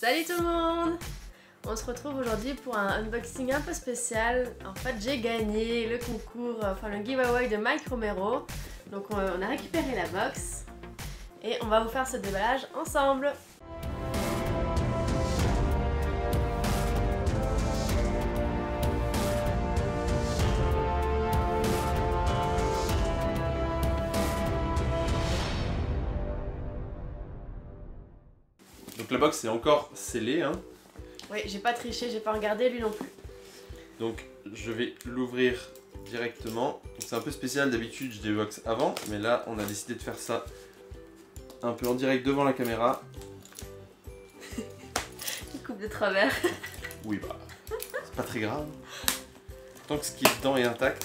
Salut tout le monde! On se retrouve aujourd'hui pour un unboxing un peu spécial. En fait, j'ai gagné le concours, enfin le giveaway de Mike Romero. Donc on a récupéré la box et on va vous faire ce déballage ensemble. Donc la box est encore scellée, hein. Oui, j'ai pas triché, j'ai pas regardé, lui non plus. Donc je vais l'ouvrir directement. C'est un peu spécial, d'habitude je déboxe avant, mais là on a décidé de faire ça un peu en direct devant la caméra. Il coupe de travers. Oui bah, c'est pas très grave. Tant que ce qui est dedans est intact.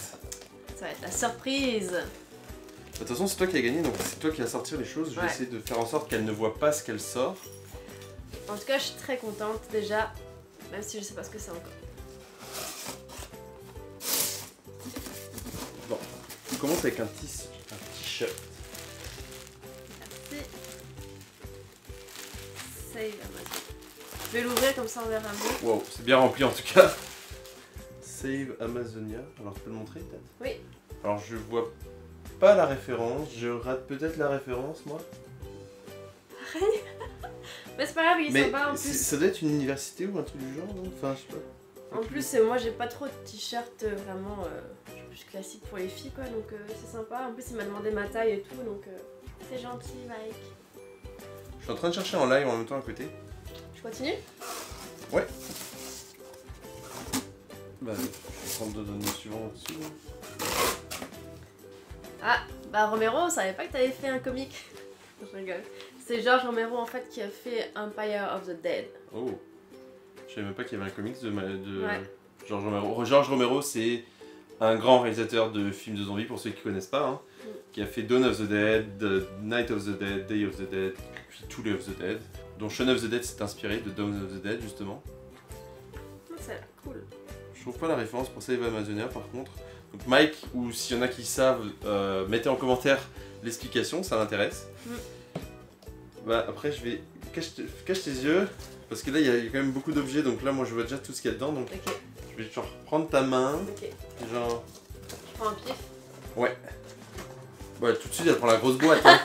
Ça va être la surprise. De toute façon c'est toi qui as gagné, donc c'est toi qui vas sortir les choses. Je vais essayer de faire en sorte qu'elle ne voit pas ce qu'elle sort. En tout cas, je suis très contente déjà, même si je sais pas ce que c'est encore. Bon, on commence avec un t-shirt. Merci. Save Amazon. Je vais l'ouvrir comme ça on verra mieux. Wow, c'est bien rempli en tout cas. Save Amazonia. Alors tu peux le montrer peut-être? Oui. Alors je vois pas la référence, je rate peut-être la référence moi. Pareil. Mais c'est pas grave, il est sympa en plus. Ça doit être une université ou un truc du genre, non? Enfin, je sais pas. En plus, moi j'ai pas trop de t-shirts vraiment plus classiques pour les filles quoi, donc c'est sympa. En plus, il m'a demandé ma taille et tout, donc c'est gentil, Mike. Je suis en train de chercher en live en même temps à côté. Je continue? Ouais. Bah, je vais prendre deux données suivantes au-dessus. Ah, bah Romero, on savait pas que t'avais fait un comic. Je rigole. C'est George Romero en fait qui a fait Empire of the Dead. Oh. Je savais même pas qu'il y avait un comics de Ouais. George Romero. George Romero, c'est un grand réalisateur de films de zombies, pour ceux qui connaissent pas, hein, qui a fait Dawn of the Dead, Night of the Dead, Day of the Dead, puis tous les of the Dead, dont Shaun of the Dead s'est inspiré de Dawn of the Dead justement. Ça a l'air cool. Je trouve pas la référence pour Save Amazonia par contre. Donc Mike, ou s'il y en a qui savent, mettez en commentaire l'explication, ça m'intéresse. Bah après je vais... Cache tes yeux, parce que là il y a quand même beaucoup d'objets, donc là moi je vois déjà tout ce qu'il y a dedans, donc Ok. je vais genre prendre ta main, Ok. genre... Je prends un pif. Ouais. Ouais, tout de suite elle prend la grosse boîte, hein.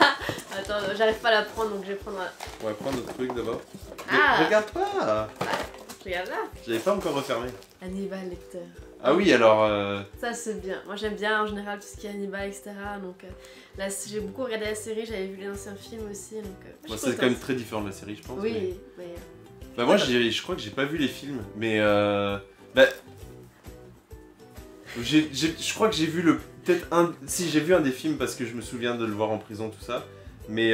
Attends, j'arrive pas à la prendre donc je vais prendre un... On va prendre notre truc d'abord. Ah. Mais regarde pas. Regarde là. Je l'avais pas encore refermé. Hannibal Lecter. Ah oui alors... Ça c'est bien. Moi j'aime bien en général tout ce qui est Hannibal, etc. Donc là j'ai beaucoup regardé la série, j'avais vu les anciens films aussi. Donc Bon, c'est quand même très différent de la série je pense. Oui, mais... Bah moi je crois que j'ai pas vu les films, mais bah... Je crois que j'ai vu peut-être un... Si j'ai vu un des films parce que je me souviens de le voir en prison tout ça. Mais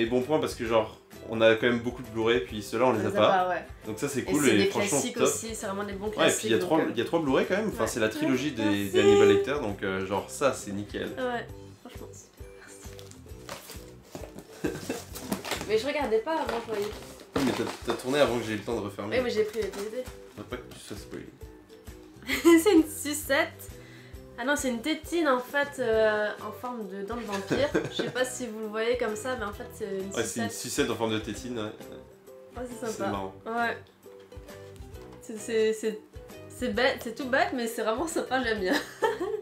bon point parce que genre... On a quand même beaucoup de Blu-ray, puis ceux-là on les a pas. Ouais. Donc ça c'est cool et et des franchement classiques top. aussi, c'est vraiment des bons classiques. Ouais, et puis il y a trois Blu-ray quand même, enfin Ouais. c'est la trilogie Merci. des Hannibal Lecter, donc genre ça c'est nickel. Ouais, franchement super, merci. Mais je regardais pas avant, je voyais. Oui, mais t'as tourné avant que j'ai eu le temps de refermer. Oui, mais j'ai pris les DVD. Faudrait pas que tu sois spoilé. C'est une sucette. Ah non, c'est une tétine en fait en forme de dent de vampire. Je sais pas si vous le voyez comme ça, mais en fait c'est une sucette. Ouais, c'est une sucette en forme de tétine. Ouais. Ouais, c'est C'est sympa. marrant. Ouais. C'est bête, c'est tout bête, mais c'est vraiment sympa, j'aime bien.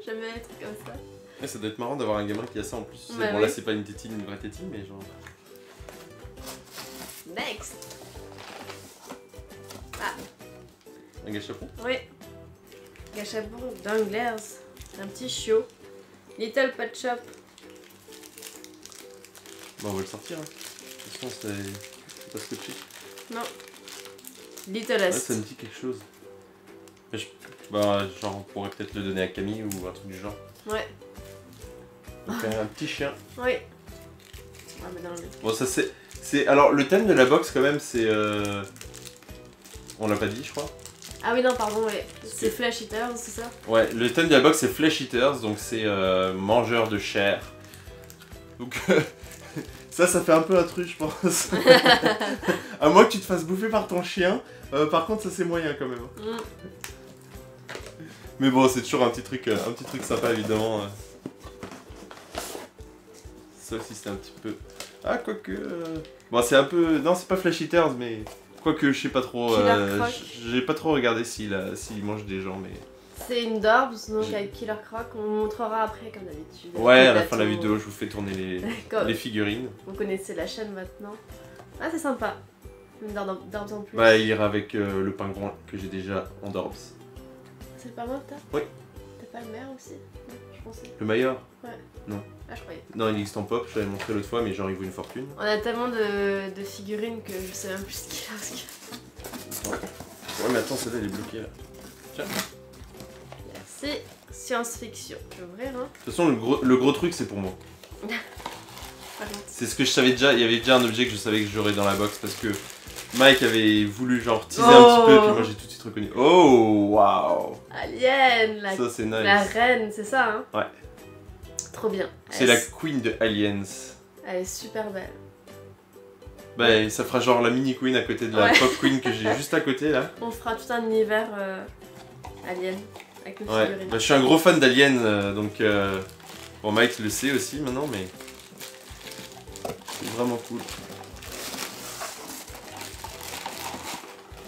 J'aime bien les trucs comme ça. Ouais, ça doit être marrant d'avoir un gamin qui a ça en plus. Bah bon oui. là c'est pas une tétine, une vraie tétine, mais genre... Next. Ah, Un gâchapon. oui. Gâchapon d'Anglers. Un petit chiot. Little Pet Shop. Bon on va le sortir. Hein. De toute façon c'est pas scotché. Non. Ouais, Littlest. ça me dit quelque chose. Mais bah genre on pourrait peut-être le donner à Camille ou un truc du genre. Ouais. Donc un petit chien. Oui. Ah, mais dans le... Bon ça c'est... Alors le thème de la box quand même c'est... On l'a pas dit je crois. Ah oui, non, pardon, ouais. C'est Flesh Eaters, c'est ça? Ouais, le thème de la box c'est Flesh Eaters, donc c'est mangeur de chair. Donc ça fait un peu un truc je pense. À moins que tu te fasses bouffer par ton chien, par contre ça c'est moyen quand même. Mais bon c'est toujours un petit truc sympa évidemment. Ça aussi c'est un petit peu... Ah quoique... Bon c'est un peu... Non c'est pas Flesh Eaters mais... Quoique je sais pas trop, Killer Croc. j'ai pas trop regardé s'il mange des gens, mais... C'est une Dorbs, donc avec Killer Croc, on montrera après comme d'habitude. Ouais, à la fin de la vidéo, je vous fais tourner les figurines. Vous connaissez la chaîne maintenant. Ah, c'est sympa. Une Dorbs en plus. Ouais, il ira avec le pingouin que j'ai déjà en Dorbs. C'est le pingouin que t'as? Oui. T'as pas le maire aussi? Non, je pensais. Le Maillard? Ouais. Non. Ah, je croyais. Non, il existe en pop, je l'avais montré l'autre fois, mais genre il vaut une fortune. On a tellement de figurines que je sais même plus ce qu'il y a. Ouais, mais attends, celle-là elle est bloquée là. Tiens. C'est science-fiction. Je vais ouvrir, hein. De toute façon, le gros truc c'est pour moi. C'est ce que je savais déjà, il y avait déjà un objet que je savais que j'aurais dans la box parce que Mike avait voulu genre teaser un petit peu, puis moi j'ai tout de suite reconnu. Oh, waouh! Alien, ça c'est nice. La reine, c'est ça, hein? Ouais. Trop bien. C'est la queen de Aliens. Elle est super belle. Bah, ça fera genre la mini queen à côté de la pop queen que j'ai juste à côté là. On fera tout un univers Alien avec nos figurines. Bah, je suis un gros fan d'Alien, donc bon, Mike le sait aussi maintenant, mais c'est vraiment cool.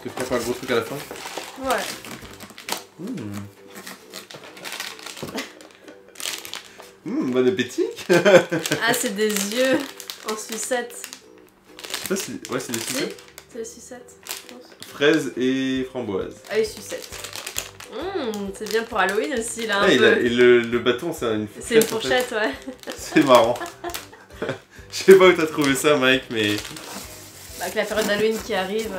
Tu feras pas un gros truc à la fin? Ouais. Bon appétit. Ah, c'est des yeux en sucette. Ouais, c'est des sucettes. C'est des sucettes, je pense. Fraises et framboises. Ah oui, sucette. C'est bien pour Halloween aussi, là. Ah, et le bâton, c'est une fourchette. C'est une fourchette, ouais. C'est marrant. Je sais pas où t'as trouvé ça, Mike, mais... Bah, avec la période d'Halloween qui arrive...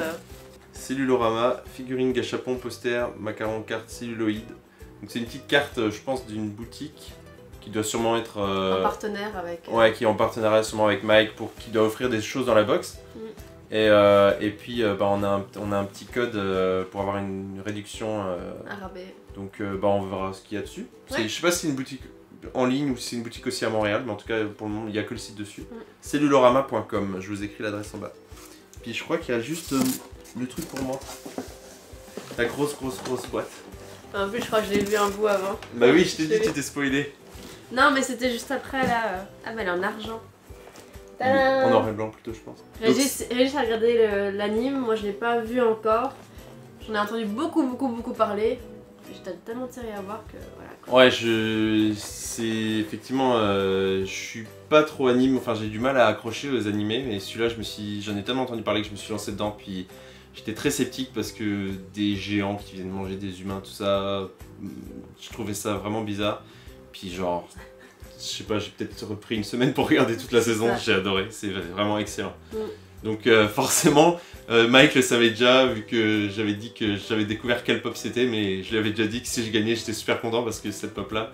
Cellulorama, figurine gâchapon, poster, macaron, carte celluloïde. Donc c'est une petite carte, je pense, d'une boutique qui doit sûrement être... en partenaire avec... Ouais, qui est en partenariat sûrement avec Mike, qui doit offrir des choses dans la box. Et puis bah, on a un petit code pour avoir une réduction. Un rabais. Donc bah, on verra ce qu'il y a dessus. Ouais. Je sais pas si c'est une boutique en ligne ou si c'est une boutique aussi à Montréal, mais en tout cas pour le moment il n'y a que le site dessus. Cellulorama.com, je vous écris l'adresse en bas. Puis je crois qu'il y a juste le truc pour moi. La grosse boîte. En plus je crois que je l'ai vu un bout avant. Bah oui, je t'ai dit, tu t'es spoilé. Non mais c'était juste après là. Ah mais elle est en argent. En noir et blanc plutôt je pense. Régis a regardé l'anime, moi je l'ai pas vu encore. J'en ai entendu beaucoup parler. J'étais tellement tirée à voir que voilà. Ouais, c'est effectivement, je suis pas trop anime, enfin j'ai du mal à accrocher aux animés, mais celui-là j'en ai tellement entendu parler que je me suis lancé dedans, puis j'étais très sceptique parce que des géants qui viennent manger des humains, tout ça, je trouvais ça vraiment bizarre. Puis genre, je sais pas, j'ai peut-être repris une semaine pour regarder toute la saison, j'ai adoré, c'est vraiment excellent. Donc forcément, Mike le savait déjà, vu que j'avais dit que j'avais découvert quelle pop c'était, mais je lui avais déjà dit que si je gagnais, j'étais super content parce que cette pop là,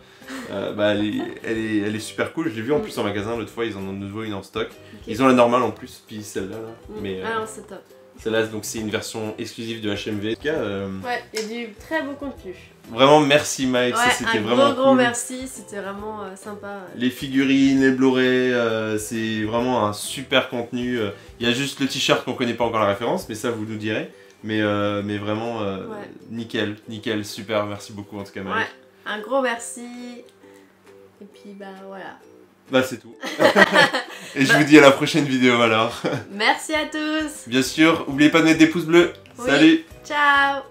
bah, elle est super cool. Je l'ai vue en plus en magasin l'autre fois, ils en ont de nouveau une en stock. Ils ont la normale en plus, puis celle-là. Mais ah non, c'est top. Celle-là, donc c'est une version exclusive de HMV. En tout cas, ouais, il y a du très beau contenu. Vraiment merci Mike, ouais, ça c'était vraiment cool. Gros merci, c'était vraiment sympa. Les figurines, les Blu-ray, c'est vraiment un super contenu. Il y a juste le t-shirt qu'on connaît pas encore la référence, mais ça vous nous direz. Mais vraiment nickel, super, merci beaucoup en tout cas Mike. Ouais, un gros merci. Et puis bah voilà. Bah c'est tout. Et je vous dis à la prochaine vidéo alors. Merci à tous. Bien sûr, n'oubliez pas de mettre des pouces bleus. Oui. Salut. Ciao.